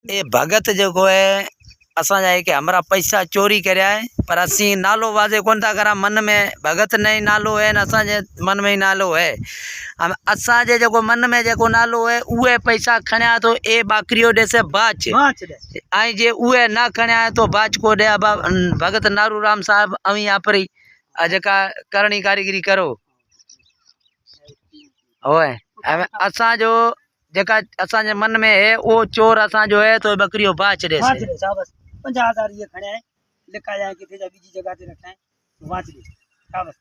ये भगत जो है असा जाए कि हमारा पैसा चोरी करया है पर असी नालो वाजे कोन था करा मन में भगत नहीं नालो है न असा जे मन में ही नालो है हम असा जे जो मन में जो नालो है उए पैसा खणया तो ए बाकरियो दे से बाच आई जे उए ना खणया तो बाच को दे भगत नारूराम साहब अवी आपरी जका करणी कारीगरी करो होए असा जो जका असा जे मन में है वो चोर असा जो है तो बकरियों बाच दे से 50,000 ये खड़े हैं लिखा जाए कि तेजा बीजी जगह पे रखना है वाच दे शाबाश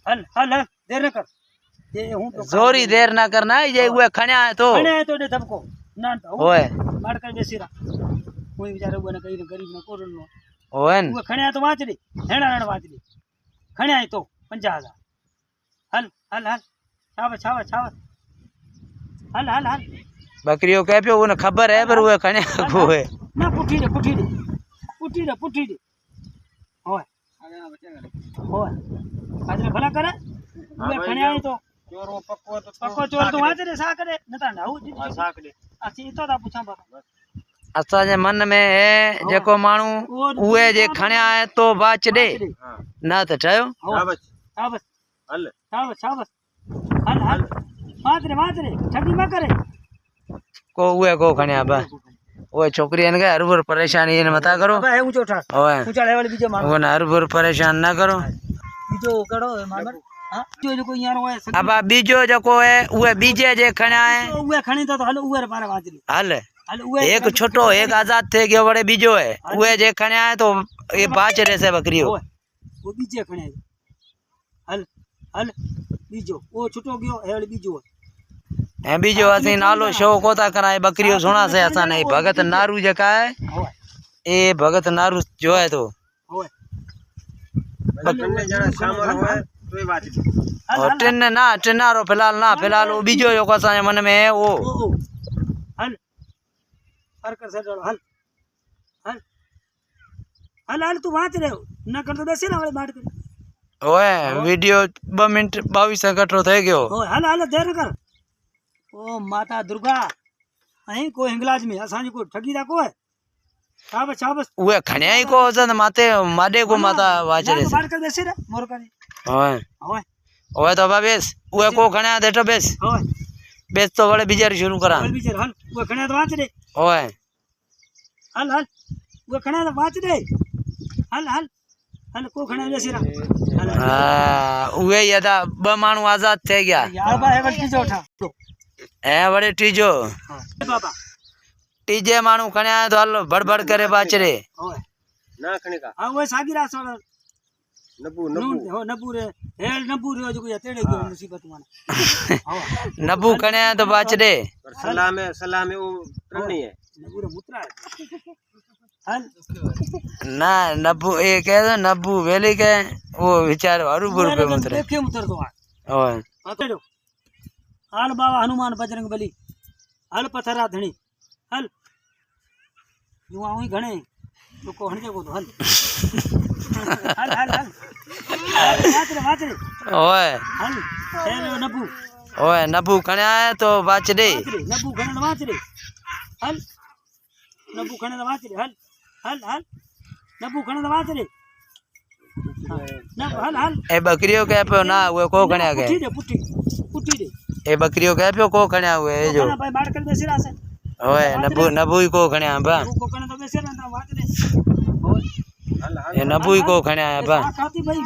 हल हल हल देर न कर ये हूं तो जोरी देर ना करना है ये हुए खण्या है तो दे धबको ना होए मार कर बेसीरा कोई बेचारे वो न कहीं गरीब न कोरन नो होए वो खण्या तो वाच दे हेड़ा रण वाच दे खण्या है तो 50,000 हल हल हल शाबाश शाबाश शाबाश हल हल हल बकरियों कह पे उन्हें खबर है पर वो खण्या को है ना पुठी दे होए होए आज भला करे वे खण्या है तो पक्को चोर तो वाच दे सा करे नता नाऊ जी सा करे असि तो दा पूछा बाबा असा जे मन में है जको मानू उए जे खण्या है तो बाच दे ना तो ठयो शाबाश शाबाश हल शाबाश शाबाश हल हल वाच रे ठगी ना करे को उए को खण्या बा ओए छोकरी ने हर भर परेशानी ने मता करो है ऊंचो उठा ओए ऊंचा लेवल बीजो मार वो हर भर परेशान ना करो बीजो करो मामर हां जो कोई यार होए अब बीजो जको है उए बीजे जे खण्या है उए खणी तो हल उए पारे वाच ली हल हल उए एक छोटो एक आजाद थे गयो बड़े बीजो है उए जे खण्या है तो ये बाच रे से बकरियों वो बीजे खणे हल हल बीजो वो छोटो गयो है बीजो है बीजो असी नालो शो कोता कराए बकरियों सुना से असा नहीं भगत नारू जका है ए भगत नारू जो है तो होए और टिन ना टिनारो फिलहाल वो बीजो जो असा मन में है वो हल हर कर से हल हल हल हल तू वाच रे ना कर तो बेसे ना वाले बात कर ओए वीडियो 2 मिनट 22 सेकंड रो थे गयो ओ हल हल देर कर ओ माता दुर्गा अहीं को हिंगलाज में असा को ठगी दा को है शाबाश शाबाश उए खण्या ही को जन माते माडे को माता वाच रे बात कर बेसे रे मोर करे ओए ओए ओए तो बेस उए को खण्या देटो बेस ओए बेस तो बड़े बिचारी शुरू करा हल बिचार हल वो खण्या तो वाच रे ओए हल हल वो खण्या तो वाच रे हल हल हल को खण्या बेसे रा हां उए यदा ब मानू आजाद थे गया यार बा है बल्कि जो उठा है बड़े टीजो बाबा टीजे मानू खण्या तो हल बड़बड़ करे बाच रे ओए ना खणे का हां वो सागिरा सोड़ नबू हो नबू रे हेल नबू रे जो तेड़े गयो मुसीबत माने नबू खण्या तो बाच दे सलाह में वो ट्रनी है नबू रे मुत्रा है हल ना नबू ये कह दो नबू वेली के वो विचार हरु बुर पे मुतरे देखे मुतर तो ओए पकड़ो हाल बाबा हनुमान बजरंग बली हल पथरा धणी हल जो आऊं घणे तो को हणजे को तो हल हल हल हल वाच रे ओए हल हेलो नबू ओए नबू खण्या है तो बाच दे नबू खणे वाच रे हल नबू खणे वाच रे हल हल हल नबू खणे वाच रे नब हल हल ए बकरियों के पे ना वो को खण्या के पुठी दे ए बकरियों के पे को खण्या हुए जो भाई बात कर बेसी रासे ओए नबू नबू ही को खण्या बा को कने तो बेसी ना वाच रे ए नबू ही को खण्या है बा खाती भाई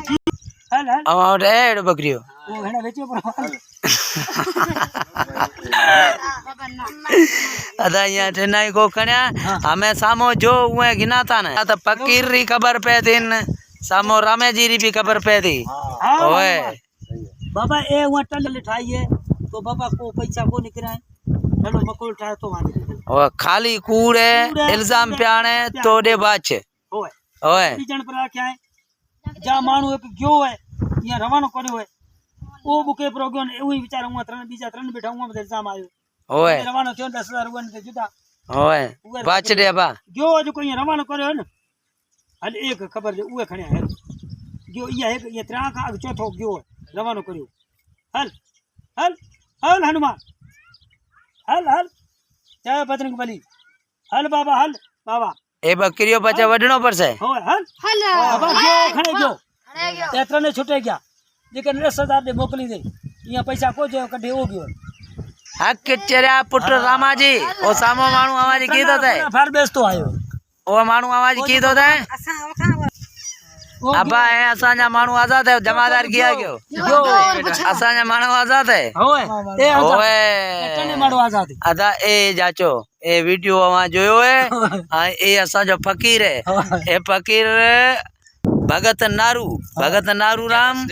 हल हल अब एड बकरियों वो हेड़ा बेचो पर अदा यहाँ ठेनाई को खण्या हमें सामो जो हुए गिनाता ना तो फकीर री खबर पे थी सामो रामे जी री भी खबर पे थी ओए बाबा ए वहाँ टल लिठाइए तो बाबा को पैसा को निकराए चलो मकोल उठाए तो वहाँ और खाली कूड़े इल्जाम प्याणे तो दे बाच ओए ओए बीजन पर क्या है जा मानू एक गयो है यहाँ रवानो कर्यो है ओ बुके पर गयो ने एवं विचार हुआ त्रण बीजा त्रण बैठा हुआ बदल इल्जाम आयो ओए रवानो थयो 10,000 रुपया ने जुदा ओए बाच दे बा गयो जो कोई रवानो कर्यो है न हल एक खबर जे उए खण्या है गयो या एक ये त्रा का चौथो गयो है रवानो कर्यो हल हल हल हनुमान हल हल जय बजरंग बली हल बाबा हल बाबा ए बकरियों पछे वढणो पड़से होय हल बाबा जो खणे गयो एतरा ने छूटे गया जेके 10,000 दे मोकली दे इया पैसा को जो कढे हो गयो हक चरिया पुट रामाजी ओ सामो माणू आवाजी कीधो थे फार बेसतो आयो ओ माणू आवाजी कीधो थे अबा है असांजा माणू आजाद है जमादार किया गयो असांजा माणू आजाद है होय ए ओए एतने मारो आजाद अदा ए जाचो ए वीडियो अवा जोयो है आ ए असांजो फकीर है ए फकीर भगत नारू राम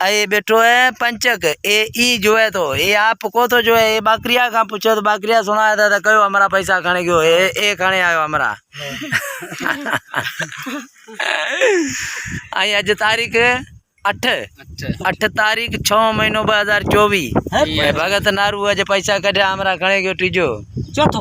ए बैठो है पंचक ए ई जो है तो ए आप को तो जो है ए बकरिया का पूछो तो बकरिया सुनाया था तो कहो हमारा पैसा खाने गयो ए खाने आयो हमारा आई अज तारीख 8 तारीख 6 महीनो 2024 भगत नारू अज पैसा कढ़िया हमारा खाने गयो टीजो चौथो